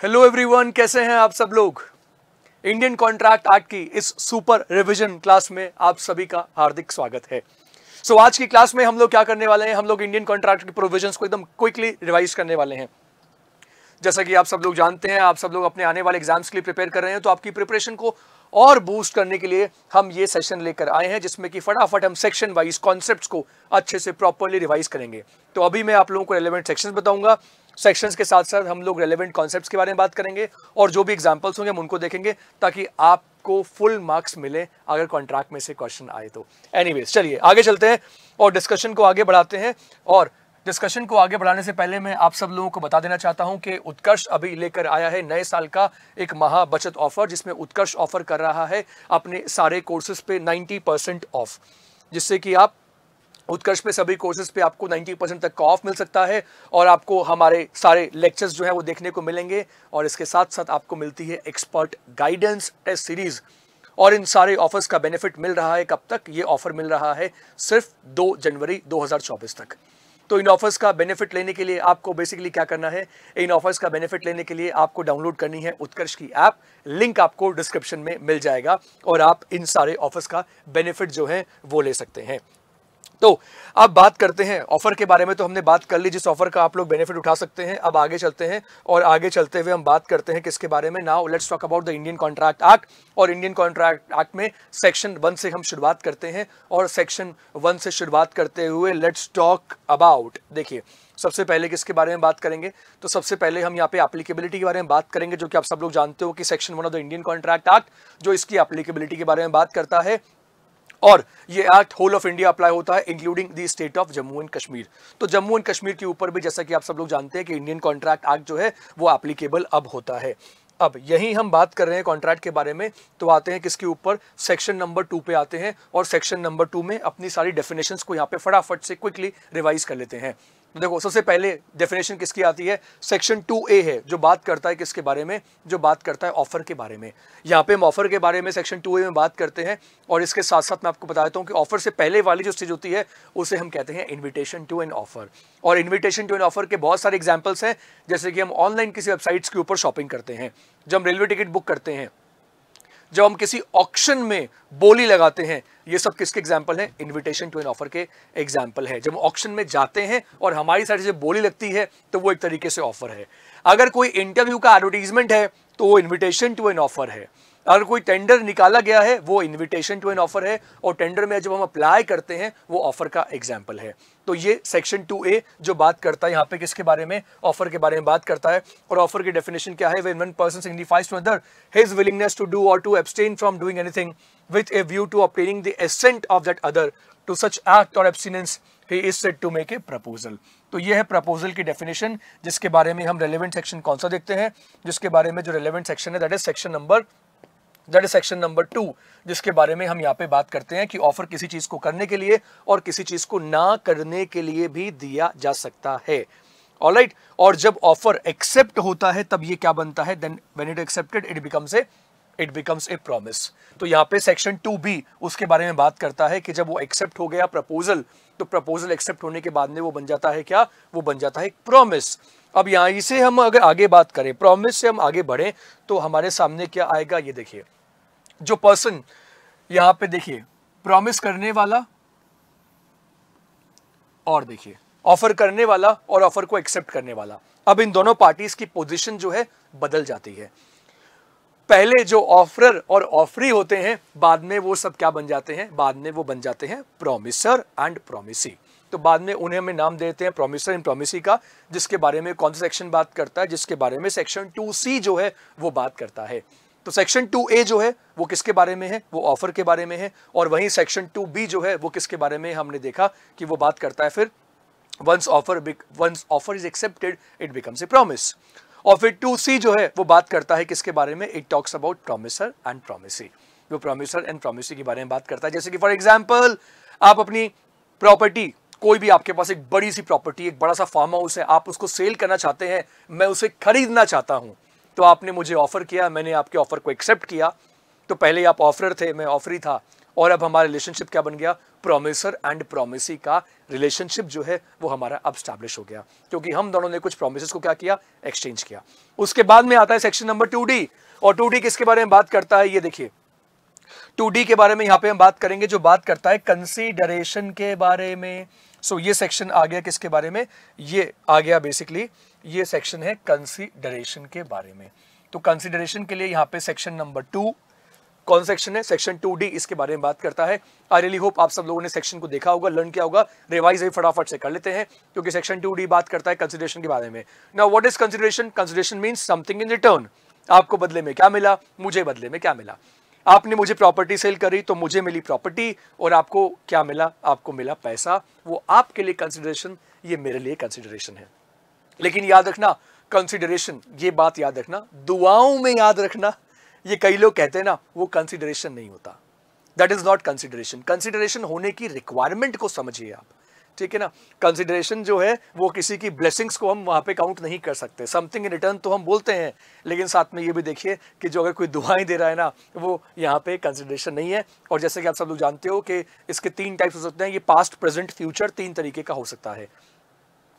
Hello everyone, कैसे हैं आप सब लोग। इंडियन कॉन्ट्रैक्ट एक्ट की इस सुपर रिवीजन क्लास में आप सभी का हार्दिक स्वागत है। आज की क्लास में हम लोग क्या करने वाले हैं, हम लोग इंडियन कॉन्ट्रैक्ट की प्रोविजंस को एकदम क्विकली रिवाइज करने वाले हैं। जैसा कि आप सब लोग जानते हैं, आप सब लोग अपने आने वाले एग्जाम्स के लिए प्रिपेयर कर रहे हैं, तो आपकी प्रिपरेशन को और बूस्ट करने के लिए हम ये सेशन लेकर आए हैं, जिसमें कि फटाफट हम सेक्शन वाइज कॉन्सेप्ट्स को अच्छे से प्रॉपर्ली रिवाइज करेंगे। तो अभी मैं आप लोगों को रेलेवेंट सेक्शंस बताऊंगा, सेक्शंस के साथ साथ हम लोग रेलेवेंट कॉन्सेप्ट्स के बारे में बात करेंगे और जो भी एग्जांपल्स होंगे हम उनको देखेंगे, ताकि आपको फुल मार्क्स मिले अगर कॉन्ट्रैक्ट में से क्वेश्चन आए तो। एनीवेज, चलिए आगे चलते हैं और डिस्कशन को आगे बढ़ाते हैं। और डिस्कशन को आगे बढ़ाने से पहले मैं आप सब लोगों को बता देना चाहता हूं कि उत्कर्ष अभी लेकर आया है नए साल का एक महा बचत ऑफर, जिसमें उत्कर्ष ऑफर कर रहा है अपने सारे कोर्सेज पे 90% ऑफ, जिससे कि आप उत्कर्ष पे सभी कोर्सेज पे आपको 90% तक का ऑफ मिल सकता है और आपको हमारे सारे लेक्चर्स जो है वो देखने को मिलेंगे और इसके साथ साथ आपको मिलती है एक्सपर्ट गाइडेंस टेस्ट सीरीज। और इन सारे ऑफर्स का बेनिफिट मिल रहा है कब तक? ये ऑफर मिल रहा है सिर्फ 2 जनवरी 2024 तक। तो इन ऑफर्स का बेनिफिट लेने के लिए आपको बेसिकली क्या करना है, इन ऑफर्स का बेनिफिट लेने के लिए आपको डाउनलोड करनी है उत्कर्ष की ऐप। लिंक आपको डिस्क्रिप्शन में मिल जाएगा और आप इन सारे ऑफर्स का बेनिफिट जो है वो ले सकते हैं। तो अब बात करते हैं ऑफर के बारे में। तो हमने बात कर ली जिस ऑफर का आप लोग बेनिफिट उठा सकते हैं। अब आगे चलते हैं और आगे चलते हुए हम बात करते हैं किसके बारे में। Now let's talk about the Indian contract act. और इंडियन कॉन्ट्रैक्ट एक्ट में सेक्शन 1 से हम शुरुआत करते हैं और सेक्शन 1 से शुरुआत करते हुए लेट्स टॉक अबाउट, देखिए सबसे पहले किसके बारे में बात करेंगे, तो सबसे पहले हम यहाँ पे एप्लीकेबिलिटी के बारे में बात करेंगे, जो कि आप सब लोग जानते हो कि section 1 of the Indian contract act जो इसकी एप्लीकेबिलिटी के बारे में बात करता है। और ये act whole of India apply होता है including the state of Jammu and Kashmir. तो जम्मू एंड कश्मीर के ऊपर भी जैसा कि आप सब लोग जानते हैं कि इंडियन कॉन्ट्रैक्ट एक्ट जो है वो एप्लीकेबल अब होता है। अब यही हम बात कर रहे हैं कॉन्ट्रैक्ट के बारे में, तो आते हैं किसके ऊपर, सेक्शन नंबर 2 पे आते हैं और सेक्शन नंबर 2 में अपनी सारी डेफिनेशंस को यहाँ पे फटाफट से क्विकली रिवाइज कर लेते हैं। तो देखो सबसे पहले डेफिनेशन किसकी आती है, सेक्शन 2A है जो बात करता है किसके बारे में, जो बात करता है ऑफर के बारे में। यहाँ पे हम ऑफर के बारे में सेक्शन 2A में बात करते हैं और इसके साथ साथ मैं आपको बता देता हूँ कि ऑफर से पहले वाली जो स्टेज होती है उसे हम कहते हैं इन्विटेशन टू एन ऑफर। और इन्विटेशन टू एन ऑफर के बहुत सारे एग्जाम्पल्स हैं, जैसे कि हम ऑनलाइन किसी वेबसाइट्स के ऊपर शॉपिंग करते हैं, जब हम रेलवे टिकट बुक करते हैं, जब हम किसी ऑक्शन में बोली लगाते हैं, ये सब किसके एग्जाम्पल हैं, इन्विटेशन टू एन ऑफर के एग्जाम्पल है। जब हम ऑक्शन में जाते हैं और हमारी साइड से बोली लगती है तो वो एक तरीके से ऑफर है। अगर कोई इंटरव्यू का एडवर्टीजमेंट है तो वो इन्विटेशन टू एन ऑफर है। अगर कोई टेंडर निकाला गया है वो इन्विटेशन टू एन ऑफर है और टेंडर में जब हम अप्लाई करते हैं वो ऑफर का एग्जाम्पल है। तो ये सेक्शन 2A जो बात करता है यहाँ पे किसके बारे में, ऑफर के बारे में बात करता है। और ऑफर की डेफिनेशन क्या है, when one person signifies to other his willingness to do or to abstain from doing anything with a view to obtaining the assent of that other to such act or abstinence he is said to make a proposal. तो ये है proposal की definition, जिसके बारे में हम relevant section कौन सा देखते हैं, जिसके बारे में जो रेलेवेंट सेक्शन है दैट इज सेक्शन नंबर 2, जिसके बारे में हम यहाँ पे बात करते हैं कि ऑफर किसी चीज को करने के लिए और किसी चीज को ना करने के लिए भी दिया जा सकता है। ऑलराइट, और जब ऑफर एक्सेप्ट होता है तब ये क्या बनता है, then when it accepted it becomes a promise. तो यहाँ पे सेक्शन 2B उसके बारे में बात करता है कि जब वो एक्सेप्ट हो गया प्रपोजल, तो प्रपोजल एक्सेप्ट होने के बाद में वो बन जाता है क्या, वो बन जाता है एक प्रॉमिस। अब यहाँ से हम अगर आगे बात करें, प्रॉमिस से हम आगे बढ़े तो हमारे सामने क्या आएगा, ये देखिए जो पर्सन यहाँ पे देखिए प्रॉमिस करने वाला और देखिए ऑफर करने वाला और ऑफर को एक्सेप्ट करने वाला, अब इन दोनों पार्टीज की पोजीशन जो है बदल जाती है। पहले जो ऑफरर और ऑफरी होते हैं बाद में वो सब क्या बन जाते हैं, बाद में वो बन जाते हैं प्रॉमिसर एंड प्रॉमिसी। तो बाद में उन्हें हमें नाम देते हैं प्रॉमिसर एंड प्रॉमिसी का, जिसके बारे में कौन सा सेक्शन बात करता है, जिसके बारे में सेक्शन 2C जो है वो बात करता है। तो सेक्शन 2A जो है वो किसके बारे में है, वो ऑफर के बारे में है। और वहीं सेक्शन 2B जो है वो किसके बारे में हमने देखा कि वो बात करता है फिर once offer is accepted it becomes a promise। और फिर 2C जो है वो बात करता है किसके बारे में, it talks about promisor and promisee. वो प्रॉमिसर एंड प्रॉमिसी के बारे में बात करता है। जैसे कि फॉर एग्जांपल आप अपनी प्रॉपर्टी, कोई भी आपके पास एक बड़ी सी प्रॉपर्टी, एक बड़ा सा फार्म हाउस है, आप उसको सेल करना चाहते हैं, मैं उसे खरीदना चाहता हूं, तो आपने मुझे ऑफर किया, मैंने आपके ऑफर को एक्सेप्ट किया। तो पहले आप ऑफरर थे, मैं ऑफरी था, और अब हमारा रिलेशनशिप क्या बन गया, प्रोमिसर एंड प्रोमिसी का रिलेशनशिप जो है वो हमारा अब स्टैब्लिश हो गया, क्योंकि हम दोनों ने कुछ प्रोमिसेस को क्या किया, एक्सचेंज किया। उसके बाद में आता है सेक्शन नंबर 2D, और 2D किसके बारे में बात करता है, ये देखिए 2D के बारे में यहां पे हम बात करेंगे, जो बात करता है कंसीडरेशन के बारे में। सो ये सेक्शन आ गया किसके बारे में, ये आ गया बेसिकली ये सेक्शन है कंसीडरेशन के बारे में। तो कंसीडरेशन के लिए यहां पे सेक्शन नंबर 2, कौन सेक्शन है, सेक्शन 2D, इसके बारे में बात करता है। आई रियली होप आप सब लोगों ने सेक्शन को देखा होगा, लर्न किया होगा, रिवाइज भी फटाफट से कर लेते हैं, क्योंकि सेक्शन 2D बात करता है कंसीडरेशन के बारे में। Now what is consideration, consideration means something in return, आपको बदले में क्या मिला, मुझे बदले में क्या मिला। आपने मुझे प्रॉपर्टी सेल करी तो मुझे मिली प्रॉपर्टी, और आपको क्या मिला, आपको मिला पैसा। वो आपके लिए कंसीडरेशन, ये मेरे लिए कंसीडरेशन है। लेकिन याद रखना कंसीडरेशन, ये बात याद रखना, दुआओं में याद रखना, ये कई लोग कहते हैं ना, वो कंसीडरेशन नहीं होता, that is not consideration. Consideration होने की रिक्वायरमेंट को समझिए आप, ठीक है ना। कंसीडरेशन जो है वो किसी की ब्लेसिंग्स को हम वहां पे काउंट नहीं कर सकते, समथिंग इन रिटर्न तो हम बोलते हैं, लेकिन साथ में ये भी देखिए कि जो अगर कोई दुआएं दे रहा है ना, वो यहाँ पे कंसीडरेशन नहीं है। और जैसे कि आप सब लोग जानते हो कि इसके 3 टाइप्स हो सकते हैं, ये पास्ट, प्रेजेंट, फ्यूचर, 3 तरीके का हो सकता है।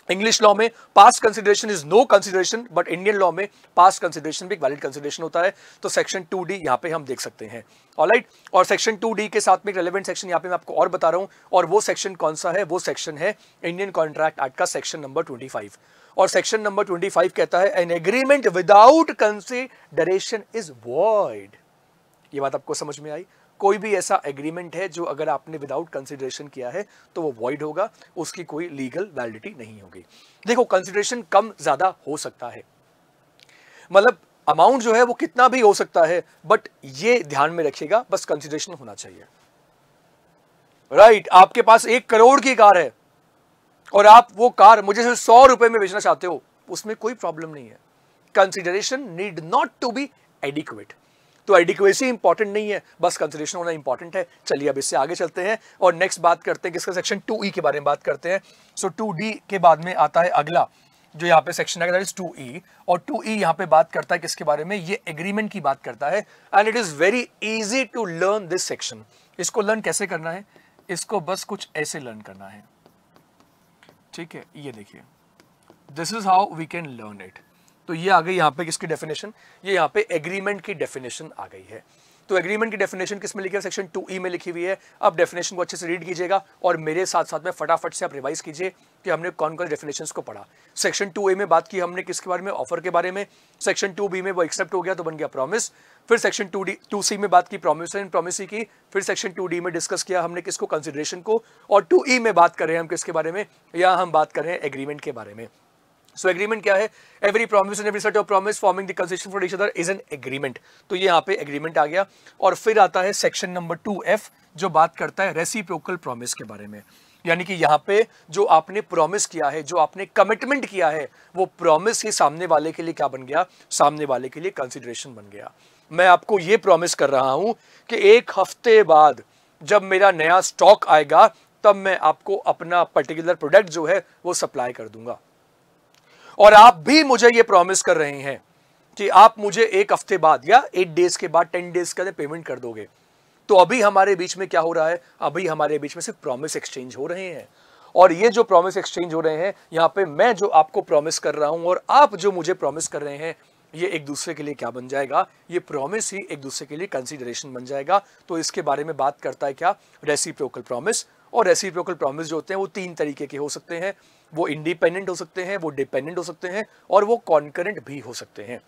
इंग्लिश लॉ में past consideration is no consideration, but Indian law में पास्ट कंसीडरेशन भी एक वैलिड कंसीडरेशन होता है। तो सेक्शन 2D यहाँ पे हम देख सकते हैं, ऑलराइट। और सेक्शन 2D के साथ में एक रेलेवेंट सेक्शन यहाँ पे मैं आपको और बता रहा हूँ, और वो सेक्शन कौन सा है, वो सेक्शन है इंडियन कॉन्ट्रैक्ट एक्ट का सेक्शन नंबर 25। और सेक्शन नंबर 25 कहता है an agreement without consideration is void. ये बात आपको समझ में आई, कोई भी ऐसा एग्रीमेंट है जो अगर आपने विदाउट कंसीडरेशन किया है तो वो वॉइड होगा, उसकी कोई लीगल वैलिडिटी नहीं होगी। देखो कंसीडरेशन कम ज्यादा हो सकता है, मतलब अमाउंट जो है वो कितना भी हो सकता है, बट ये ध्यान में रखिएगा बस कंसीडरेशन होना चाहिए, राइट। आपके पास 1 करोड़ की कार है और आप वो कार मुझे सिर्फ 100 रुपए में बेचना चाहते हो, उसमें कोई प्रॉब्लम नहीं है। Consideration need not to be adequate, तो एडिक्वेसी इंपॉर्टेंट नहीं है, बस कंसीडरेशन होना इंपॉर्टेंट है। चलिए अब इससे आगे चलते हैं और नेक्स्ट बात करते हैं किसका, सेक्शन 2E के बारे में बात करते हैं। सो 2D के बाद में आता है अगला जो यहाँ पे सेक्शन है, दैट इज 2E, और 2E यहाँ पे बात करता है किसके बारे में, ये एग्रीमेंट की बात करता है। And it is very easy to learn this section. इसको लर्न कैसे करना है, इसको बस कुछ ऐसे लर्न करना है, ठीक है। ये देखिए, this is how we can learn it. तो ये आ गई यहाँ पे किसकी डेफिनेशन, ये यहाँ पे एग्रीमेंट की डेफिनेशन आ गई है। तो एग्रीमेंट की डेफिनेशन किस में लिखी है, सेक्शन 2E में लिखी हुई है। अब डेफिनेशन को अच्छे से रीड कीजिएगा और मेरे साथ साथ में फटाफट से आप रिवाइज कीजिए कि हमने कौन कौन डेफिनेशंस को पढ़ा। सेक्शन 2A में बात की हमने किसके बारे में, ऑफर के बारे में। सेक्शन 2B में वो एक्सेप्ट हो गया तो बन गया प्रॉमिस। फिर सेक्शन 2C में बात की प्रॉमिस एंड प्रॉमिसी की। फिर सेक्शन 2D में डिस्कस किया हमने किसको, कंसीडरेशन को। और 2E में बात कर रहे हैं हम किसके बारे में, या हम बात कर रहे हैं एग्रीमेंट के बारे में। सो एग्रीमेंट क्या है, every promise and every set of promise forming the concession for each other is an agreement. तो ये यहाँ पे एग्रीमेंट आ गया। और फिर आता है सेक्शन नंबर 2F जो बात करता है रेसिप्रोकल प्रॉमिस के बारे में, यानी कि यहाँ पे जो आपने प्रॉमिस किया है, जो आपने कमिटमेंट किया है, वो प्रॉमिस ही सामने वाले के लिए क्या बन गया, सामने वाले के लिए कंसिडरेशन बन गया। मैं आपको ये प्रॉमिस कर रहा हूं कि 1 हफ्ते बाद जब मेरा नया स्टॉक आएगा तब मैं आपको अपना पर्टिकुलर प्रोडक्ट जो है वो सप्लाई कर दूंगा। और आप भी मुझे ये प्रॉमिस कर रहे हैं कि आप मुझे 1 हफ्ते बाद या 8 डेज के बाद, 10 डेज के अंदर पेमेंट कर दोगे। तो अभी हमारे बीच में क्या हो रहा है, अभी हमारे बीच में सिर्फ प्रॉमिस एक्सचेंज हो रहे हैं। और ये जो प्रॉमिस एक्सचेंज हो रहे हैं, यहाँ पे मैं जो आपको प्रॉमिस कर रहा हूं और आप जो मुझे प्रॉमिस कर रहे हैं, ये एक दूसरे के लिए क्या बन जाएगा, ये प्रॉमिस ही एक दूसरे के लिए कंसीडरेशन बन जाएगा। तो इसके बारे में बात करता है क्या, रेसिप्रोकल प्रॉमिस। और रेसिप्रोकल प्रॉमिस जो होते हैं वो 3 तरीके के हो सकते हैं, वो इंडिपेंडेंट हो सकते हैं, वो डिपेंडेंट हो सकते हैं, और वो कॉन्करेंट भी हो सकते हैं।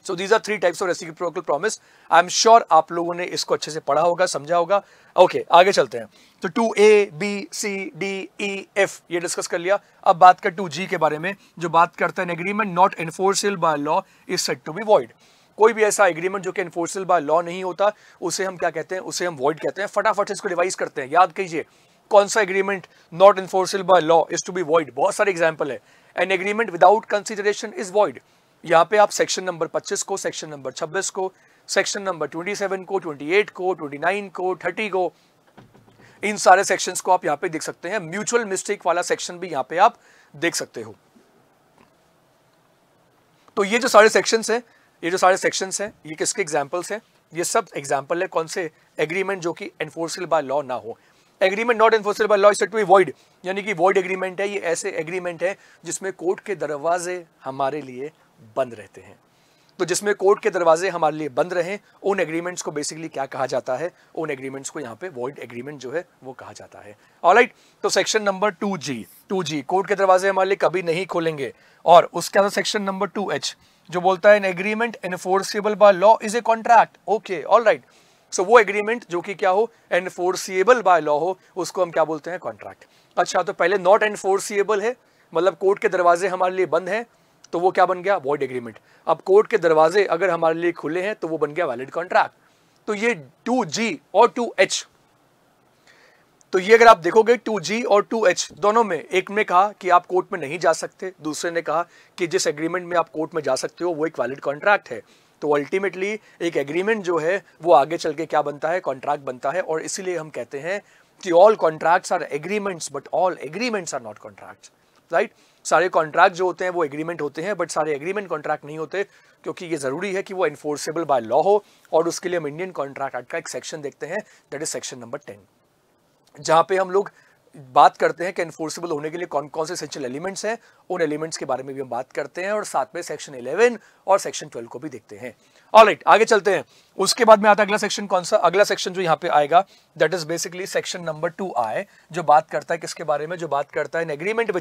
So these are 3 types of reciprocal promise. I am sure आप लोगों ने इसको अच्छे से पढ़ा होगा, समझा होगा। ओके, आगे चलते हैं। तो 2A, B, C, D, E, F ये डिस्कस कर लिया। अब बात कर 2G के बारे में, जो बात करता है agreement not enforceable by law is said to be void. कोई भी ऐसा एग्रीमेंट जो कि एनफोर्सेबल बाय लॉ नहीं होता, उसे हम क्या कहते हैं, उसे हम वॉइड कहते हैं। फटाफट से इसको रिवाइज करते हैं, याद कीजिए कौन सा agreement not enforceable by law is to be void. बहुत सारे एग्जांपल है। An agreement without consideration is void. यहाँ पे आप सेक्शन नंबर 25 को, सेक्शन नंबर 26 को, सेक्शन नंबर 27 को, 28 को, 29 को, 30 को, इन सारे सेक्शंस को आप यहाँ पे देख सकते हैं। म्यूचुअल मिस्टेक वाला सेक्शन भी यहाँ पे आप देख सकते हो। तो ये जो सारे सेक्शंस हैं, ये किसके एग्जांपल्स हैं, ये सब एग्जाम्पल है कौन से एग्रीमेंट जो कि एनफोर्सेबल बाय लॉ ना हो। Agreement not enforceable by law is said to be void, यानी कि वॉइड एग्रीमेंट है ये ऐसे एग्रीमेंट है जिसमें कोर्ट के दरवाजे हमारे लिए बंद रहते हैं। तो जिसमें कोर्ट के दरवाजे हमारे लिए बंद रहें, उन एग्रीमेंट्स को बेसिकली क्या कहा जाता है, उन एग्रीमेंट्स को यहाँ पे वॉइड एग्रीमेंट जो है वो कहा जाता है। ऑलराइट, तो सेक्शन नंबर 2G कोर्ट के दरवाजे हमारे लिए कभी नहीं खोलेंगे। और उसके अंदर सेक्शन नंबर 2H जो बोलता है an agreement enforceable by law is a contract. Okay, alright, so वो एग्रीमेंट जो कि क्या हो, एनफोर्सिएबल बाय लॉ हो, उसको हम क्या बोलते हैं, कॉन्ट्रैक्ट। अच्छा, तो पहले नॉट एनफोर्सिएबल है, मतलब कोर्ट के दरवाजे हमारे लिए बंद हैं, तो वो क्या बन गया, वॉइड एग्रीमेंट। अब कोर्ट के दरवाजे अगर हमारे लिए खुले हैं तो वो बन गया वैलिड कॉन्ट्रैक्ट। तो ये 2G और 2H, तो ये अगर आप देखोगे 2G और 2H दोनों में, एक ने कहा कि आप कोर्ट में नहीं जा सकते, दूसरे ने कहा कि जिस एग्रीमेंट में आप कोर्ट में जा सकते हो वो एक वैलिड कॉन्ट्रैक्ट है। तो अल्टीमेटली एक एग्रीमेंट जो है वो आगे चल के क्या बनता है, कॉन्ट्रैक्ट बनता है। और इसीलिए हम कहते हैं कि all contracts are agreements but all agreements are not contracts, right. सारे कॉन्ट्रैक्ट जो होते हैं वो एग्रीमेंट होते हैं, बट सारे एग्रीमेंट कॉन्ट्रैक्ट नहीं होते, क्योंकि ये जरूरी है कि वो एनफोर्सेबल बाय लॉ हो। और उसके लिए हम इंडियन कॉन्ट्रैक्ट एक्ट का एक सेक्शन देखते हैं, दैट इज सेक्शन नंबर 10, जहां पे हम लोग बात करते हैं कि एनफोर्सेबल होने के लिए कौन कौन से एसेंशियल एलिमेंट्स हैं, उन एलिमेंट्स के बारे में भी हम बात करते हैं। और साथ में सेक्शन 11 और सेक्शन 12 को भी देखते हैं। ऑलराइट, आगे चलते हैं। उसके बाद में आता अगला सेक्शन, कौन सा अगला सेक्शन जो यहाँ पे आएगा, that is basically section number 2I, जो बात करता है किसके बारे में, जो बात करता है an agreement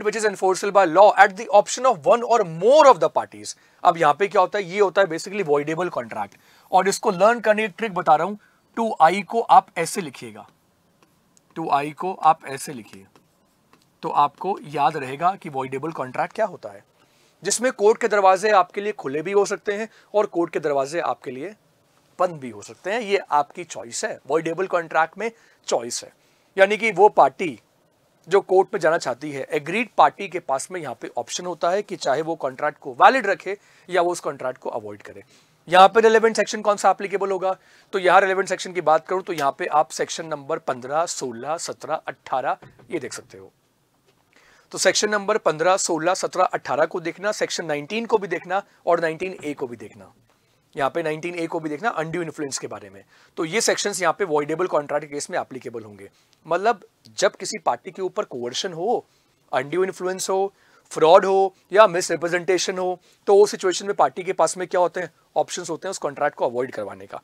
which is enforceable by law at the option of one और मोर ऑफ द पार्टीज। अब यहाँ पे क्या होता है, ये होता है बेसिकली वॉइडेबल कॉन्ट्रैक्ट। और इसको लर्न करने की ट्रिक बता रहा हूं, 2I को आप ऐसे लिखिएगा, 2I को आप ऐसे लिखिए, तो आपको याद रहेगा कि वॉइडेबल कॉन्ट्रैक्ट क्या होता है, जिसमें कोर्ट के दरवाजे आपके लिए खुले भी हो सकते हैं और कोर्ट के दरवाजे आपके लिए बंद भी हो सकते हैं। ये आपकी चॉइस है, वॉइडेबल कॉन्ट्रैक्ट में चॉइस है, यानी कि वो पार्टी जो कोर्ट में जाना चाहती है, एग्रीड पार्टी के पास में यहाँ पे ऑप्शन होता है कि चाहे वो कॉन्ट्रैक्ट को वैलिड रखे या वो उस कॉन्ट्रैक्ट को अवॉइड करे। यहाँ पे रेलेवेंट सेक्शन कौन सा एप्लीकेबल होगा, तो यहाँ रेलेवेंट सेक्शन की बात करूं तो यहाँ पे आप सेक्शन नंबर 15, 16, 17, 18 ये देख सकते हो। तो सेक्शन नंबर 15, 16, 17, 18 को देखना, सेक्शन 19 को भी देखना और 19A को भी देखना। यहाँ पे 19A को भी देखना, अनड्यू इन्फ्लुएंस के बारे में। तो ये सेक्शंस यहाँ पे वॉइडेबल कॉन्ट्रैक्ट के केस में एप्लीकेबल होंगे। मतलब जब किसी पार्टी के ऊपर कोवर्शन हो, अनड्यू इन्फ्लुएंस हो, फ्रॉड हो या मिस रिप्रेजेंटेशन हो, तो उस सिचुएशन में पार्टी के पास में क्या होते हैं, ऑप्शंस होते हैं उस कॉन्ट्रैक्ट को अवॉइड करवाने का।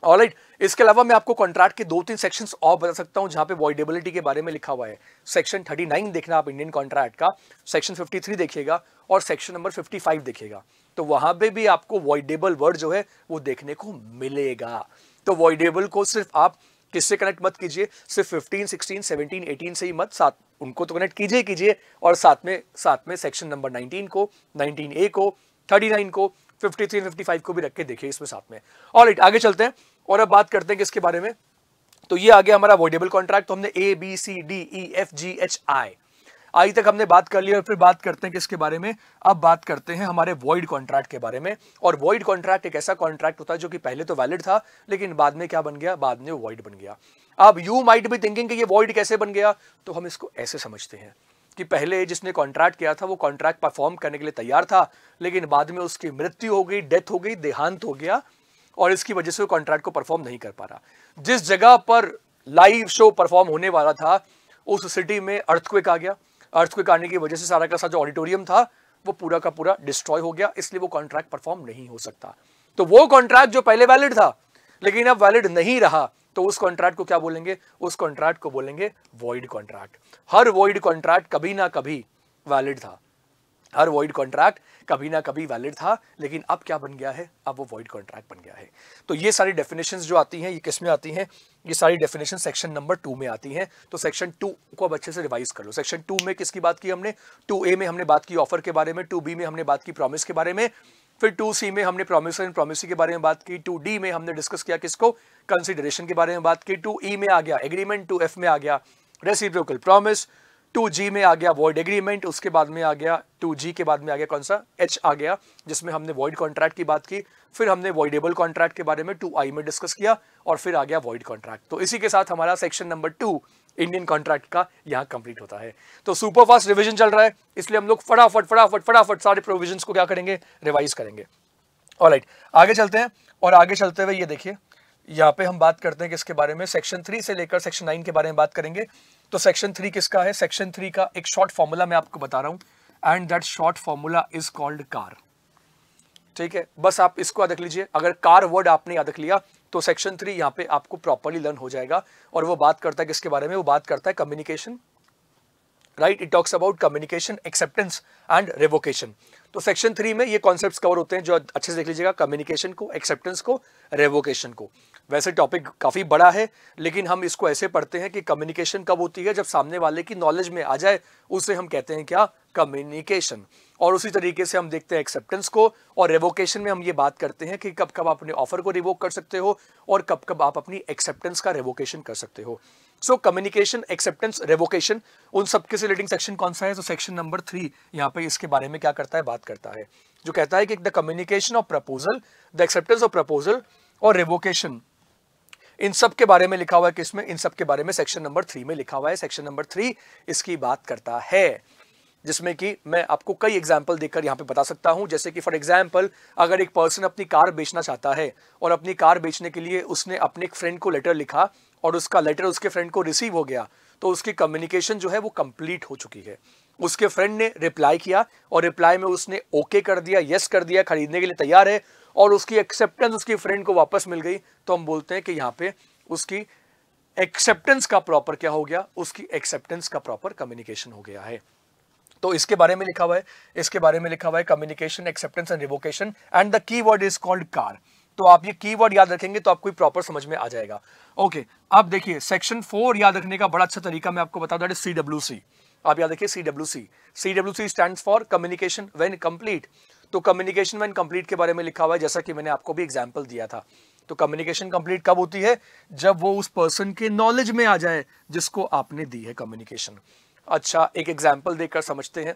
ऑलराइट, इसके अलावा मैं आपको कॉन्ट्रैक्ट के 2-3 सेक्शंस और बता सकता हूं जहां पे वॉइडेबिलिटी के बारे में लिखा हुआ है। सेक्शन 39 देखना आप इंडियन कॉन्ट्रैक्ट का, सेक्शन 53 देखिएगा और सेक्शन नंबर 55 देखिएगा। तो वहां पे भी आपको वॉइडेबल वर्ड जो है वो देखने को मिलेगा। तो वॉइडेबल को सिर्फ आप किससे कनेक्ट मत कीजिए, सिर्फ 15, 16, 17, 18 से ही मत, साथ उनको तो कनेक्ट कीजिए और साथ में सेक्शन नंबर 19 को, 19A को, 39 को, 53, 55 को भी रख के देखिए इसमें साथ में। ऑलराइट, आगे चलते हैं और अब बात करते हैं किसके बारे में। तो ये आ गया हमारा वॉइडेबल कॉन्ट्रैक्ट। तो हमने ABCDEFGHI तक हमने बात कर ली और फिर बात करते हैं किसके बारे में, अब बात करते हैं हमारे वॉइड कॉन्ट्रैक्ट के बारे में। और वॉइड कॉन्ट्रैक्ट एक ऐसा कॉन्ट्रैक्ट होता है जो कि पहले तो वैलिड था लेकिन बाद में क्या बन गया, बाद में वॉइड बन गया। अब यू माइट बी थिंकिंग कि ये वॉइड कैसे बन गया, तो हम इसको ऐसे समझते हैं कि पहले जिसने कॉन्ट्रैक्ट किया था वो कॉन्ट्रैक्ट परफॉर्म करने के लिए तैयार था, लेकिन बाद में उसकी मृत्यु हो गई, डेथ हो गई, देहांत हो गया और इसकी वजह से वो कॉन्ट्रैक्ट को परफॉर्म नहीं कर पा रहा। जिस जगह पर लाइव शो परफॉर्म होने वाला था उस सिटी में अर्थक्वेक आ गया। अर्थक्वेक आने की वजह से सारा का सारा जो ऑडिटोरियम था वो पूरा का पूरा डिस्ट्रॉय हो गया, इसलिए वो कॉन्ट्रैक्ट परफॉर्म नहीं हो सकता। तो वो कॉन्ट्रैक्ट जो पहले वैलिड था लेकिन अब वैलिड नहीं रहा, तो उस कॉन्ट्रैक्ट को क्या बोलेंगे, उस कॉन्ट्रैक्ट को बोलेंगे वॉइड कॉन्ट्रैक्ट। हर वॉइड कॉन्ट्रैक्ट कभी ना कभी वैलिड था, हर वॉइड कॉन्ट्रैक्ट कभी ना कभी वैलिड था, लेकिन अब क्या बन गया है, अब वो वॉइड कॉन्ट्रैक्ट बन गया है। तो ये सारी डेफिनेशंस जो आती हैं ये किस में आती हैं, ये सारी डेफिनेशन सेक्शन नंबर 2 में आती हैं। तो सेक्शन 2 को अब अच्छे से रिवाइज कर लो। सेक्शन 2 में किसकी बात की हमने, 2A में हमने बात की ऑफर के बारे में, 2B में हमने बात की प्रॉमिस के बारे में, फिर 2C में हमने प्रॉमिस एंड प्रॉमिसी के बारे में बात की, 2D में हमने डिस्कस किया किसको, कंसिडरेशन के बारे में बात की, 2E में आ गया एग्रीमेंट, 2F में आ गया रेसिप्रोकल प्रॉमिस, 2G में आ गया वॉइड एग्रीमेंट, उसके बाद में आ गया 2G के बाद में आ गया कौन सा, H आ गया जिसमें हमने वॉइड कॉन्ट्रैक्ट की बात की, फिर हमने वॉइडेबल कॉन्ट्रैक्ट के बारे में 2I में डिस्कस किया और फिर आ गया वॉइड कॉन्ट्रैक्ट। तो इसी के साथ हमारा सेक्शन नंबर 2 इंडियन कॉन्ट्रैक्ट का यहाँ कंप्लीट होता है। तो सुपर फास्ट रिवीजन चल रहा है, इसलिए हम लोग फटाफट सारे प्रोविजंस को क्या करेंगे, रिवाइज करेंगे। ऑलराइट, आगे चलते हैं और आगे चलते हुए ये देखिए यहाँ पे हम बात करते हैं किसके बारे में, सेक्शन 3 से लेकर सेक्शन 9 के बारे में बात करेंगे। तो सेक्शन 3 किसका है? सेक्शन 3 का एक शॉर्ट फॉर्मूला मैं आपको बता रहा हूं and that short formula is called car. ठीक है, बस आप इसको याद रख लीजिए। अगर कार वर्ड आपने याद रख लिया तो सेक्शन 3 यहाँ पे आपको प्रॉपर्ली लर्न हो जाएगा। और वो बात करता है किसके बारे में? वो बात करता है communication, right. It talks about communication, acceptance and revocation. तो सेक्शन 3 में ये कॉन्सेप्ट्स कवर होते हैं जो अच्छे से देख लीजिएगा, कम्युनिकेशन को, एक्सेप्टेंस को, रेवोकेशन को। वैसे टॉपिक काफी बड़ा है लेकिन हम इसको ऐसे पढ़ते हैं कि कम्युनिकेशन कब होती है? जब सामने वाले की नॉलेज में आ जाए, उसे हम कहते हैं क्या? कम्युनिकेशन। और उसी तरीके से हम देखते हैं एक्सेप्टेंस को, और रेवोकेशन में हम ये बात करते हैं कि कब कब आप अपने ऑफर को रिवोक कर सकते हो और कब कब आप अपनी एक्सेप्टेंस का रेवोकेशन कर सकते हो। सो कम्युनिकेशन, एक्सेप्टेंस, रेवोकेशन, उन सबके से रिलेटिंग सेक्शन कौन सा है? तो सेक्शन नंबर 3 यहाँ पे इसके बारे में क्या करता है? बात करता है, जो कहता है कि the communication of proposal, the acceptance of proposal और रेवोकेशन, इन सब के बारे में लिखा हुआ है। किसमें? इन सब के बारे में सेक्शन नंबर 3 में लिखा हुआ है। सेक्शन नंबर 3 इसकी बात करता है, जिसमें कि मैं आपको कई एग्जाम्पल देकर यहां पे बता सकता हूं। जैसे कि फॉर एग्जाम्पल, अगर एक पर्सन अपनी कार बेचना चाहता है और अपनी कार बेचने के लिए उसने अपने एक फ्रेंड को लेटर लिखा और उसका लेटर उसके फ्रेंड को रिसीव हो गया, तो उसकी कम्युनिकेशन जो है वो कंप्लीट हो चुकी है। उसके फ्रेंड ने रिप्लाई किया और रिप्लाई में उसने ओके कर दिया, यस कर दिया, खरीदने के लिए तैयार है, और उसकी एक्सेप्टेंस उसकी फ्रेंड को वापस मिल गई। तो हम बोलते हैं कि यहाँ पे उसकी एक्सेप्टेंस का प्रॉपर क्या हो गया? उसकी एक्सेप्टेंस का प्रॉपर कम्युनिकेशन हो गया है। तो इसके बारे में लिखा हुआ है, इसके बारे में लिखा हुआ है communication, acceptance and revocation, and the keyword is called car. तो आप ये कीवर्ड याद रखेंगे तो आपको प्रॉपर समझ में आ जाएगा। ओके, अब देखिए सेक्शन 4 याद रखने का बड़ा अच्छा तरीका मैं आपको बता दूं, दैट इज CWC। आप याद रखिए CWC। CWC stands for communication when complete. तो कम्युनिकेशन व्हेन कंप्लीट के बारे में लिखा हुआ है, जैसा कि मैंने आपको भी एग्जांपल दिया था। तो कम्युनिकेशन कंप्लीट कब होती है? जब वो उस पर्सन के नॉलेज में आ जाए जिसको आपने दी है कम्युनिकेशन। अच्छा, एक एग्जांपल देकर समझते हैं।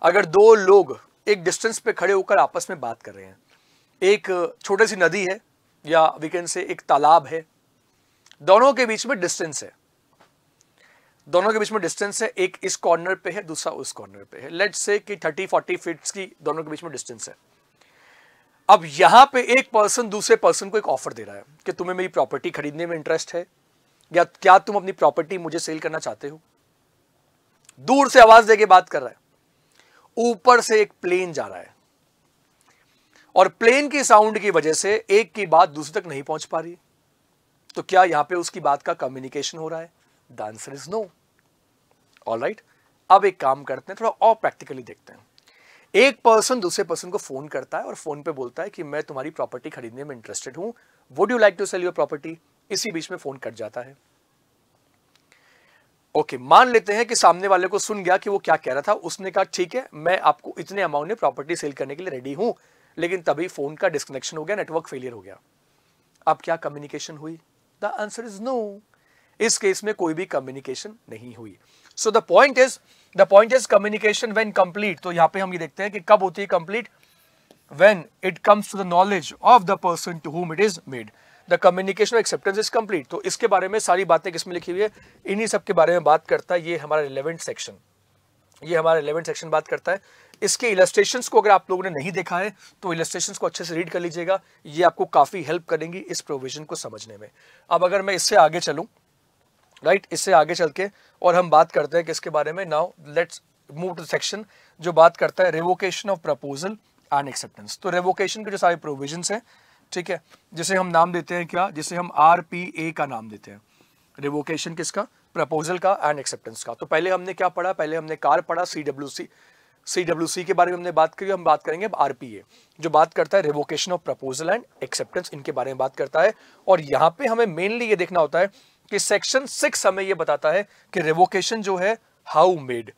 अगर दो लोग एक डिस्टेंस पे खड़े होकर आपस में बात कर रहे हैं, एक छोटी सी नदी है या वी कैन से एक तालाब है, दोनों के बीच में डिस्टेंस है, दोनों के बीच में डिस्टेंस है, एक इस कॉर्नर पे है, दूसरा उस कॉर्नर पे है। लेट्स से कि 30-40 फीट की दोनों के बीच में डिस्टेंस है। अब यहां पे एक पर्सन दूसरे पर्सन को एक ऑफर दे रहा है कि तुम्हें मेरी प्रॉपर्टी खरीदने में इंटरेस्ट है, या क्या तुम अपनी प्रॉपर्टी मुझे सेल करना चाहते हो? दूर से आवाज देके बात कर रहा है, ऊपर से एक प्लेन जा रहा है और प्लेन की साउंड की वजह से एक की बात दूसरे तक नहीं पहुंच पा रही। तो क्या यहां पे उसकी बात का कम्युनिकेशन हो रहा है? The answer is no. Alright, अब एक काम करते हैं, थोड़ा और प्रैक्टिकली देखते हैं। एक पर्सन दूसरे पर्सन को फोन करता है और फोन पे बोलता है कि मैं तुम्हारी प्रॉपर्टी खरीदने में इंटरेस्टेड हूं, would you like to sell your property? इसी बीच में फोन कट जाता है। ओके, मान लेते हैं कि सामने वाले को सुन गया कि वो क्या कह रहा था। उसने कहा ठीक है, मैं आपको इतने अमाउंट में प्रॉपर्टी सेल करने के लिए रेडी हूं, लेकिन तभी फोन का डिस्कनेक्शन हो गया, नेटवर्क फेलियर हो गया। अब क्या कम्युनिकेशन हुई? The answer is no. इस केस में कोई भी कम्युनिकेशन नहीं हुई। So the point is communication when complete. तो यहां पे हम ये देखते हैं कि कब होती है complete? When it comes to the knowledge of the person to whom it is made, the communication acceptance is complete. तो इसके बारे में सारी बातें किसमें लिखी हुई है? इन्हीं सब के बारे में बात करता है ये हमारा रिलेवेंट सेक्शन। ये हमारा रिलेवेंट सेक्शन बात करता है। इसके इलस्ट्रेशंस को अगर आप लोगों ने नहीं देखा है तो इलस्ट्रेशंस को अच्छे से रीड कर लीजिएगा, ये आपको काफी हेल्प करेंगी इस प्रोविजन को समझने में। अब अगर मैं इससे आगे चलूं, राइट, इससे आगे चल के और हम बात करते हैं किसके बारे में? Now let's move to section जो बात करता है revocation of proposal and acceptance. तो रेवोकेशन के जो सारे प्रोविजंस हैं, ठीक है, जिसे हम नाम देते हैं क्या? जिसे हम RPA का नाम देते हैं। रेवोकेशन किसका? प्रपोजल का एंड एक्सेप्टेंस का। तो पहले हमने क्या पढ़ा? पहले हमने कार पढ़ा, CWC के बारे में हमने बात करी। हम बात करेंगे अब RPA, जो बात करता है revocation of proposal and acceptance, इनके बारे में बात करता है। और यहाँ पे हमें मेनली ये देखना होता है कि सेक्शन 6 हमें ये बताता है कि रेवोकेशन जो है हाउ मेड,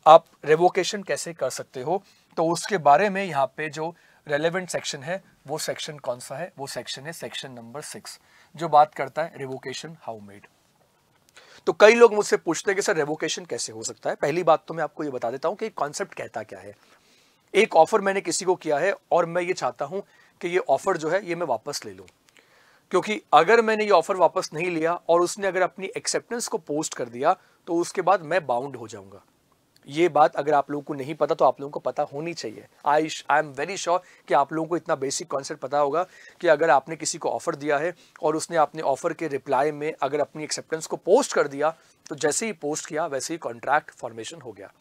आप रेवोकेशन कैसे कर सकते हो। तो उसके बारे में यहाँ पे जो रेलेवेंट सेक्शन है वो सेक्शन कौन सा है? वो सेक्शन है सेक्शन नंबर 6, जो बात करता है रेवोकेशन हाउ मेड। तो कई लोग मुझसे पूछते हैं कि सर रेवोकेशन कैसे हो सकता है। पहली बात तो मैं आपको ये बता देता हूं कि कॉन्सेप्ट कहता क्या है। एक ऑफर मैंने किसी को किया है और मैं ये चाहता हूं कि ये ऑफर जो है ये मैं वापस ले लूं, क्योंकि अगर मैंने ये ऑफर वापस नहीं लिया और उसने अगर अपनी एक्सेप्टेंस को पोस्ट कर दिया तो उसके बाद मैं बाउंड हो जाऊंगा। ये बात अगर आप लोगों को नहीं पता तो आप लोगों को पता होनी चाहिए। आई एम वेरी श्योर कि आप लोगों को इतना बेसिक कॉन्सेप्ट पता होगा कि अगर आपने किसी को ऑफर दिया है और उसने अपने ऑफर के रिप्लाई में अगर अपनी एक्सेप्टेंस को पोस्ट कर दिया, तो जैसे ही पोस्ट किया वैसे ही कॉन्ट्रैक्ट फॉर्मेशन हो गया।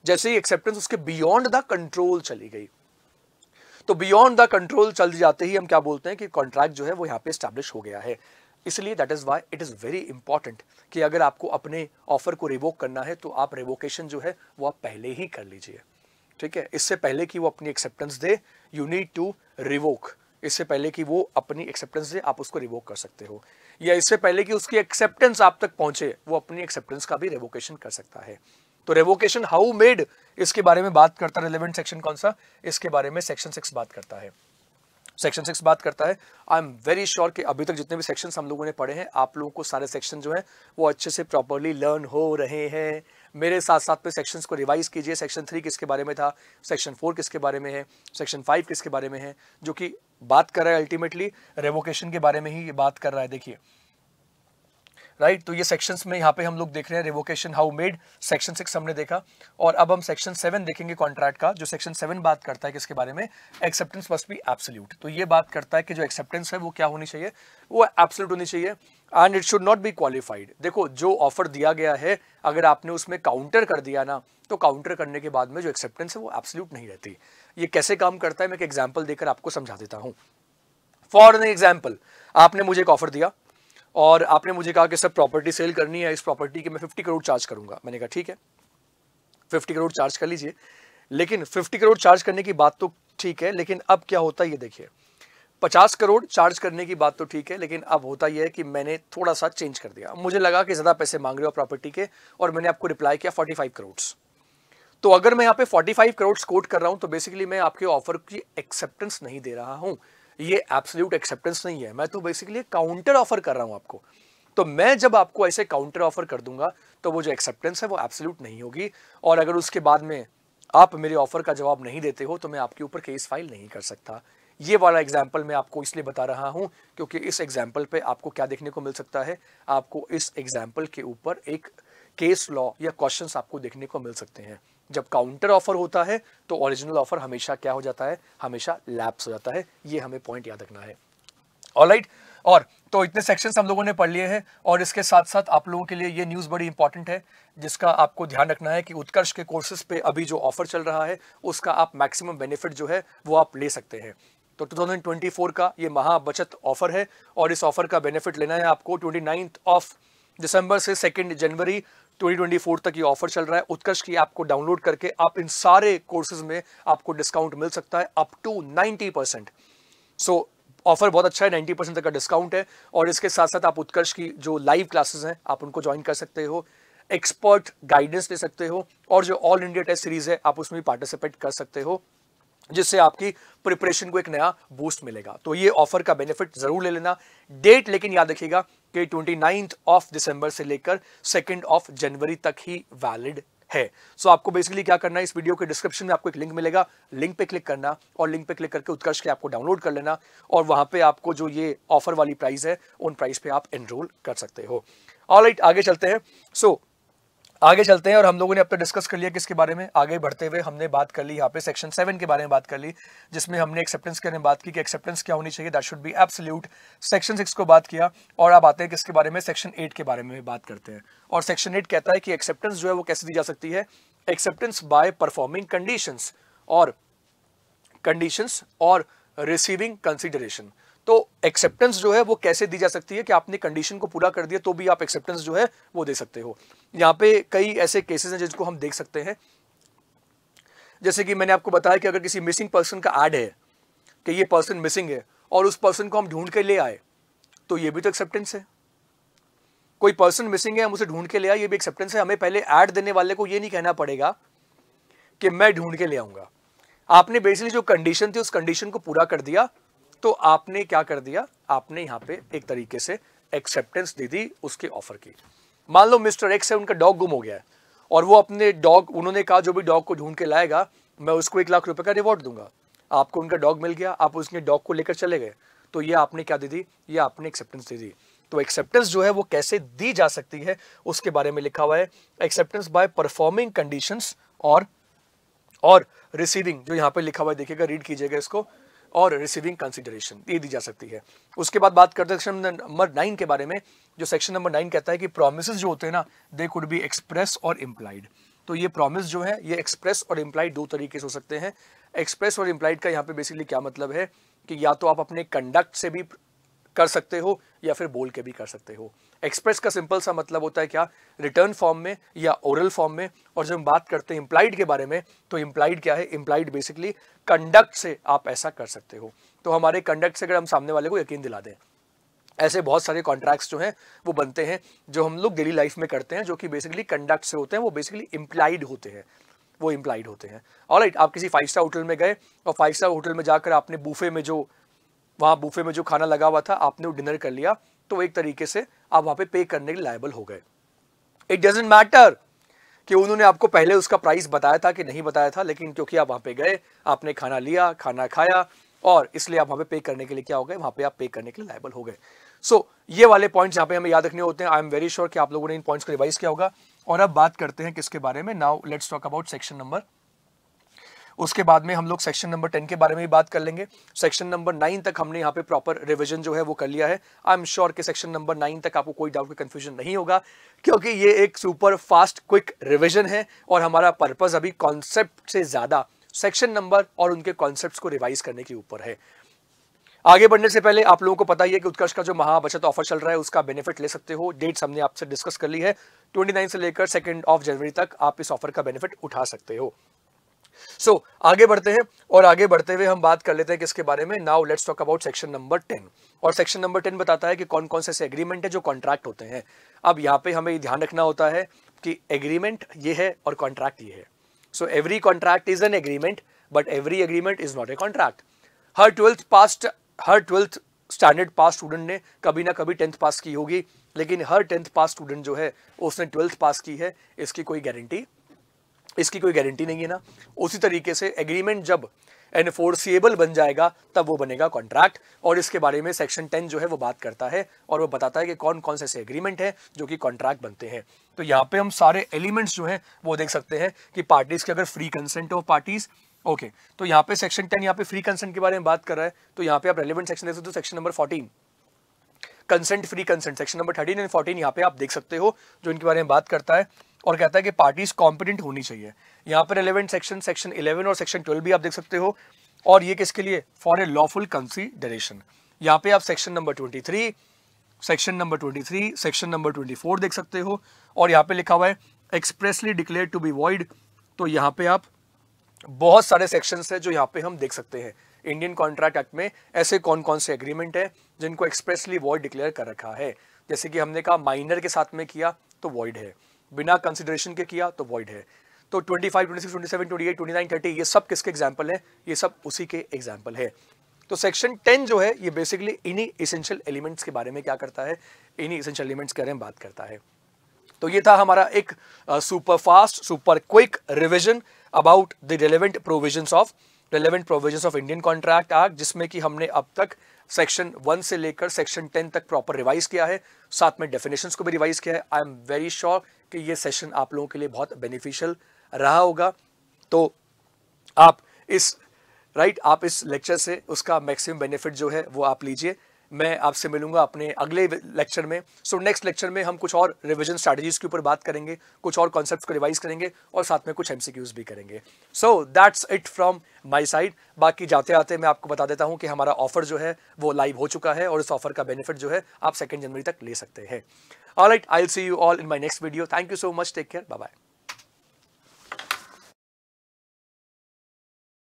जैसे ही एक्सेप्टेंस उसके बियॉन्ड द कंट्रोल चली गई, तो बियॉन्ड द कंट्रोल चल जाते ही हम क्या बोलते हैं कि कॉन्ट्रैक्ट जो है वो यहाँ पे एस्टैब्लिश हो गया है। इसलिए that is why it is very important कि अगर आपको अपने ऑफर को रिवोक करना है तो आप रिवोकेशन जो है वो आप पहले ही कर लीजिए। ठीक है, इससे पहले कि वो अपनी एक्सेप्टेंस दे, यू नीड टू रिवोक। इससे पहले कि वो अपनी एक्सेप्टेंस दे आप उसको रिवोक कर सकते हो, या इससे पहले कि उसकी एक्सेप्टेंस आप तक पहुंचे वो अपनी एक्सेप्टेंस का भी रिवोकेशन कर सकता है। तो रेवोकेशन हाउ मेड, इसके बारे में बात करता है रिलेवेंट सेक्शन कौन सा, इसके बारे में सेक्शन 6 बात करता है। सेक्शन 6 बात करता है। आई एम वेरी श्योर कि अभी तक जितने भी सेक्शंस हम लोगों ने पढ़े हैं, आप लोगों को सारे सेक्शन जो है वो अच्छे से प्रॉपर्ली लर्न हो रहे हैं। मेरे साथ साथ में सेक्शंस को रिवाइज कीजिए। सेक्शन 3 किसके बारे में था, सेक्शन 4 किसके बारे में है, सेक्शन 5 किसके बारे में है, जो कि बात कर रहा है अल्टीमेटली रेवोकेशन के बारे में ही ये बात कर रहा है। देखिए राइट, तो ये सेक्शंस में यहाँ पे हम लोग देख रहे हैं रिवोकेशन हाउ मेड, सेक्शन 6 हमने देखा, और अब हम सेक्शन 7 देखेंगे कॉन्ट्रैक्ट का। जो सेक्शन 7 बात करता है किसके बारे में, एक्सेप्टेंस मस्ट बी एब्सोल्यूट। तो ये बात करता है कि जो एक्सेप्टेंस है वो क्या होनी चाहिए, वो एब्सोल्यूट होनी चाहिए and it should not be qualified. देखो जो ऑफर दिया गया है अगर आपने उसमें काउंटर कर दिया ना, तो काउंटर करने के बाद में जो एक्सेप्टेंस है वो एब्सोल्यूट नहीं रहती। ये कैसे काम करता है मैं एक एग्जाम्पल देकर आपको समझा देता हूँ। फॉर एन एग्जाम्पल, आपने मुझे एक ऑफर दिया और आपने मुझे कहा कि सर प्रॉपर्टी सेल करनी है, इस प्रॉपर्टी के मैं 50 करोड़ चार्ज करूंगा। मैंने कहा ठीक है 50 करोड़ चार्ज कर लीजिए, लेकिन 50 करोड़ चार्ज करने की बात तो ठीक है, लेकिन अब क्या होता है ये देखिए, 50 करोड़ चार्ज करने की बात तो ठीक है, लेकिन अब होता यह है कि मैंने थोड़ा सा चेंज कर दिया। मुझे लगा कि ज्यादा पैसे मांग रहे हो प्रॉपर्टी के, और मैंने आपको रिप्लाई किया 45 करोड़। तो अगर मैं यहाँ पे 45 करोड़ कोट कर रहा हूं तो बेसिकली मैं आपके ऑफर की एक्सेप्टेंस नहीं दे रहा हूं, ये एब्सोल्यूट एक्सेप्टेंस नहीं है, मैं तो बेसिकली काउंटर ऑफर कर रहा हूं आपको। तो मैं जब आपको ऐसे काउंटर ऑफर कर दूंगा तो वो जो एक्सेप्टेंस है वो एब्सोल्यूट नहीं होगी, और अगर उसके बाद में आप मेरे ऑफर का जवाब नहीं देते हो तो मैं आपके ऊपर केस फाइल नहीं कर सकता। ये वाला एग्जाम्पल मैं आपको इसलिए बता रहा हूं क्योंकि इस एग्जाम्पल पे आपको क्या देखने को मिल सकता है, आपको इस एग्जाम्पल के ऊपर एक केस लॉ या क्वेश्चंस आपको देखने को मिल सकते हैं। जब काउंटर ऑफर होता है तो ओरिजिनल ऑफर हमेशा क्या हो जाता है, हमेशा लैप्स हो जाता है। ये हमें पॉइंट याद रखना है। ऑलराइट, और तो इतने सेक्शंस हम लोगों ने पढ़ लिए हैं, और इसके साथ साथ आप लोगों के लिए ये न्यूज़ बड़ी इंपॉर्टेंट है जिसका आपको ध्यान रखना है कि उत्कर्ष के कोर्सेज पे अभी जो ऑफर चल रहा है उसका आप मैक्सिमम बेनिफिट जो है वो आप ले सकते हैं। तो 2024 का ये महा बचत ऑफर है, और इस ऑफर का बेनिफिट लेना है आपको 29 दिसंबर से 2 जनवरी 2024 तक ये ऑफर चल रहा है। उत्कर्ष की ऐप को डाउनलोड करके आप इन सारे कोर्सेज में आपको डिस्काउंट मिल सकता है अप टू 90%। सो ऑफर बहुत अच्छा है, 90% तक का डिस्काउंट है, और इसके साथ साथ आप उत्कर्ष की जो लाइव क्लासेस हैं आप उनको ज्वाइन कर सकते हो, एक्सपर्ट गाइडेंस ले सकते हो, और जो ऑल इंडिया टेस्ट सीरीज है आप उसमें पार्टिसिपेट कर सकते हो, जिससे आपकी प्रिपरेशन को एक नया बूस्ट मिलेगा। तो ये ऑफर का बेनिफिट जरूर ले लेना। डेट लेकिन याद रखिएगा कि 29 दिसंबर से लेकर 2 जनवरी तक ही वैलिड है। सो आपको बेसिकली क्या करना है, इस वीडियो के डिस्क्रिप्शन में आपको एक लिंक मिलेगा, लिंक पे क्लिक करना, और लिंक पे क्लिक करके उत्कर्ष के ऐप को डाउनलोड कर लेना, और वहां पे आपको जो ये ऑफर वाली प्राइस है उन प्राइस पे आप एनरोल कर सकते हो। ऑलराइट, आगे चलते हैं। आगे चलते हैं, और हम लोगों ने अब तक डिस्कस कर लिया किसके बारे में। आगे बढ़ते हुए हमने बात कर ली यहाँ पे सेक्शन 7 के बारे में बात कर ली, जिसमें हमने एक्सेप्टेंस के बारे में बात की कि एक्सेप्टेंस क्या होनी चाहिए, that should be absolute. Section 6 को बात किया, और अब आते हैं किसके बारे में, सेक्शन 8 के बारे में बात करते हैं। और सेक्शन 8 कहता है कि एक्सेप्टेंस जो है वो कैसे दी जा सकती है, एक्सेप्टेंस बाय परफॉर्मिंग कंडीशंस और रिसीविंग कंसिडरेशन। तो एक्सेप्टेंस जो है वो कैसे दी जा सकती है कि आपने कंडीशन को पूरा कर दिया तो भी आप एक्सेप्टेंस जो है वो दे सकते हो। यहाँ पे कई ऐसे केसेस हैं जिनको हम देख सकते हैं, जैसे कि मैंने आपको बताया कि अगर किसी मिसिंग पर्सन का ऐड है कि ये पर्सन मिसिंग है और उस पर्सन को हम ढूंढ के ले आए, तो ये भी तो एक्सेप्टेंस है। कोई पर्सन मिसिंग है, हम उसे ढूंढ के ले आए, ये भी एक्सेप्टेंस है। हमें पहले ऐड देने वाले को ये नहीं कहना पड़ेगा कि मैं ढूंढ के ले आऊंगा। आपने बेसिकली जो कंडीशन थी उस कंडीशन को पूरा कर दिया, तो आपने क्या कर दिया, आपने यहाँ पे एक तरीके से एक्सेप्टेंस दे दी उसके ऑफर की। मान लो मिस्टर एक्स है, उनका डॉग गुम हो गया है, और वो अपने डॉग, उन्होंने कहा जो भी डॉग को ढूंढ के लाएगा मैं उसको 1 लाख रुपए का रिवॉर्ड दूंगा। आपको उनका डॉग मिल गया, आप उसके डॉग को लेकर चले गए, तो ये आपने क्या दे दी, ये आपने एक्सेप्टेंस दे दी। तो एक्सेप्टेंस जो है वो कैसे दी जा सकती है उसके बारे में लिखा हुआ है। एक्सेप्टेंस बाय परफॉर्मिंग कंडीशंस और रिसीविंग, जो यहाँ पे लिखा हुआ है देखिएगा, रीड कीजिएगा इसको, और रिसीविंग कंसिडरेशन, ये दी जा सकती है। उसके बाद बात करते हैं सेक्शन नंबर 9 के बारे में। जो सेक्शन नंबर 9 कहता है कि प्रोमिसेस जो होते हैं ना, दे कुड बी एक्सप्रेस और इम्प्लाइड। तो ये प्रॉमिस जो है ये एक्सप्रेस और इम्प्लाइड दो तरीके से हो सकते हैं। एक्सप्रेस और इम्प्लाइड का यहाँ पे बेसिकली क्या मतलब है कि या तो आप अपने कंडक्ट से भी कर सकते हो या फिर बोल के भी कर सकते हो। एक्सप्रेस का सिंपल सा मतलब होता है क्या, रिटर्न फॉर्म में या ओरल फॉर्म में। और जब हम बात करते हैं इम्प्लाइड के बारे में, तो इम्प्लाइड क्या है, इम्प्लाइड बेसिकली कंडक्ट से आप ऐसा कर सकते हो। तो हमारे कंडक्ट से अगर हम सामने वाले को यकीन दिला दें, ऐसे बहुत सारे कॉन्ट्रैक्ट्स जो हैं वो बनते हैं जो हम लोग डेली लाइफ में करते हैं, जो कि बेसिकली कंडक्ट से होते हैं, वो बेसिकली इम्प्लाइड होते हैं, वो इम्प्लाइड होते हैं। ऑलराइट, आप किसी 5 स्टार होटल में गए और 5 स्टार होटल में जाकर आपने बूफे में जो खाना लगा हुआ था आपने वो डिनर कर लिया, तो एक तरीके से आप वहां पे पे करने के लायबल हो गए। इट डजंट मैटर कि उन्होंने आपको पहले उसका प्राइस बताया था कि नहीं बताया था, लेकिन क्योंकि आप वहां पे गए, आपने खाना लिया, खाना खाया, और इसलिए आप वहां पे पे करने के लिए क्या हो गए, वहां पे आप पे करने के लिए लायबल हो गए। सो ये वाले पॉइंट्स यहाँ पे हमें याद रखने होते हैं। आई एम वेरी श्योर कि आप लोगों ने इन पॉइंट्स को रिवाइज किया होगा। और अब बात करते हैं किसके बारे में, now let's talk about section number, उसके बाद में हम लोग सेक्शन नंबर 10 के बारे में भी बात कर लेंगे। सेक्शन नंबर 9 तक हमने यहाँ पे प्रॉपर रिवीजन जो है वो कर लिया है। आई एम श्योर कि सेक्शन नंबर 9 तक आपको कोई डाउट की कंफ्यूजन नहीं होगा, क्योंकि ये एक सुपर फास्ट क्विक रिवीजन है और हमारा पर्पस अभी कॉन्सेप्ट से ज्यादा सेक्शन नंबर और उनके कॉन्सेप्ट्स को रिवाइज करने के ऊपर है। आगे बढ़ने से पहले आप लोगों को पता ही है कि उत्कर्ष का जो महाबचत ऑफर चल रहा है उसका बेनिफिट ले सकते हो। डेट्स हमने आपसे डिस्कस कर ली है, 29 से लेकर 2 जनवरी तक आप इस ऑफर का बेनिफिट उठा सकते हो। सो आगे बढ़ते हैं, और आगे बढ़ते हुए हम बात कर लेते हैं किसके बारे में, now let's talk about section number 10। और सेक्शन नंबर 10 बताता है कि कौन कौन से एग्रीमेंट है जो कॉन्ट्रैक्ट होते हैं। अब यहाँ पे हमें ध्यान रखना होता है कि एग्रीमेंट ये है और कॉन्ट्रैक्ट ये है। So every contract is an agreement, but every agreement is not a contract. Her 12th standard pass student ने कभी ना कभी 10th पास की होगी, लेकिन हर 10th पास स्टूडेंट जो है उसने 12th पास की है, इसकी कोई गारंटी नहीं है ना। उसी तरीके से एग्रीमेंट जब एनफोर्सिएबल बन जाएगा तब वो बनेगा कॉन्ट्रैक्ट, और इसके बारे में सेक्शन 10 जो है वो बात करता है और वो बताता है कि कौन कौन से ऐसे एग्रीमेंट है जो कि कॉन्ट्रैक्ट बनते हैं। तो यहाँ पे हम सारे एलिमेंट्स जो है वो देख सकते हैं कि पार्टीज के अगर free consent of parties, okay, तो यहाँ पे सेक्शन 10 यहाँ पे फ्री कंसेंट के बारे में बात कर रहा है। तो यहाँ पे आप रेलेवेंट सेक्शन देख सकते हो, section number 14 consent, free consent, section number 13 and 14 यहाँ पे आप देख सकते हो, जो इनके बारे में बात करता है और कहता है कि पार्टीज कॉम्पिटेंट होनी चाहिए। यहाँ पे रेलेवेंट सेक्शन 11 और सेक्शन 12 भी आप देख सकते हो, और ये किसके लिए, फॉर ए लॉफुल कंसीडरेशन। यहाँ पे आप section number 23, section number 23, section number 24 देख सकते हो, और यहाँ पे लिखा हुआ है expressly declare to be void. तो यहाँ पे आप बहुत सारे सेक्शंस है जो यहाँ पे हम देख सकते हैं। इंडियन कॉन्ट्रैक्ट एक्ट में ऐसे कौन कौन से एग्रीमेंट है जिनको एक्सप्रेसली वॉइड डिक्लेयर कर रखा है। जैसे कि हमने कहा माइनर के साथ में किया तो वॉइड है, बिना कंसिडरेशन के किया तो वॉइड है। तो 25, 26, 27, 28, 29, 30 ये सब किसके एग्जाम्पल है, ये सब उसी के एग्जाम्पल है। तो सेक्शन 10 जो है ये बेसिकली इन्हीं इसेंशियल एलिमेंट्स के बारे में क्या करता है, इन्हीं इसेंशियल एलिमेंट्स के बारे में बात करता है। तो ये था हमारा एक super fast super quick revision about the relevant provisions of Indian contract act, जिसमें कि हमने अब तक सेक्शन 1 से लेकर सेक्शन 10 तक प्रॉपर रिवाइज किया है, साथ में डेफिनेशंस को भी रिवाइज किया है। आई एम वेरी श्योर कि ये सेशन आप लोगों के लिए बहुत बेनिफिशियल रहा होगा। तो आप इस लेक्चर से उसका मैक्सिमम बेनिफिट जो है वो आप लीजिए। मैं आपसे मिलूंगा अपने अगले लेक्चर में। सो नेक्स्ट लेक्चर में हम कुछ और रिवीजन स्ट्रैटेजीज के ऊपर बात करेंगे, कुछ और कॉन्सेप्ट्स को रिवाइज करेंगे और साथ में कुछ एमसीक्यूज भी करेंगे। So that's it from my side. बाकी जाते आते मैं आपको बता देता हूं कि हमारा ऑफर जो है वो लाइव हो चुका है और इस ऑफर का बेनिफिट जो है आप 2 जनवरी तक ले सकते हैं। Alright, I will see you all in my next video. Thank you so much, take care, bye bye.